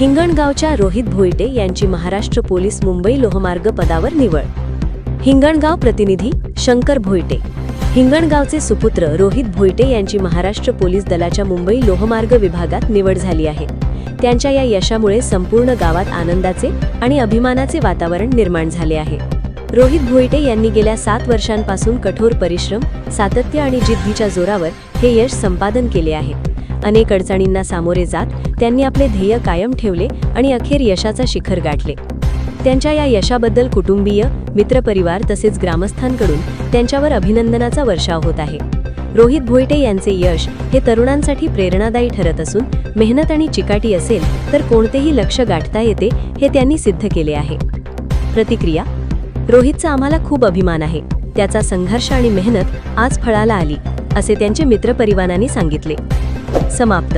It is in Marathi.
हिंगणगावच्या रोहित भोईटे यांची महाराष्ट्र पोलीस मुंबई लोहमार्ग पदावर निवड। हिंगणगाव प्रतिनिधी शंकर भोईटे। हिंगणगावचे सुपुत्र रोहित भोईटे यांची महाराष्ट्र पोलीस दलाच्या मुंबई लोहमार्ग विभागात निवड झाली आहे। त्यांच्या या यशामुळे संपूर्ण गावात आनंदाचे आणि अभिमानाचे वातावरण निर्माण झाले आहे। रोहित भोईटे यांनी गेल्या 7 वर्षांपासून कठोर परिश्रम, सातत्य आणि जिद्दीच्या जोरावर हे यश संपादन केले आहे। अनेक अडचणींना सामोरे जात त्यांनी आपले ध्येय कायम ठेवले आणि अखेर यशाचा शिखर गाठले। त्यांच्या या यशाबद्दल कुटुंबीय, मित्रपरिवार तसेच ग्रामस्थांकडून त्यांच्यावर अभिनंदनाचा वर्षाव होत आहे। रोहित भोईटे यांचे यश हे तरुणांसाठी प्रेरणादायी ठरत असून मेहनत आणि चिकाटी असेल तर कोणतेही लक्ष्य गाठता येते हे त्यांनी सिद्ध केले आहे। प्रतिक्रिया: रोहितचा आम्हाला खूप अभिमान आहे। त्याचा संघर्ष आणि मेहनत आज फळाला आली, असे त्यांचे मित्रपरिवारांनी सांगितले। समाप्त।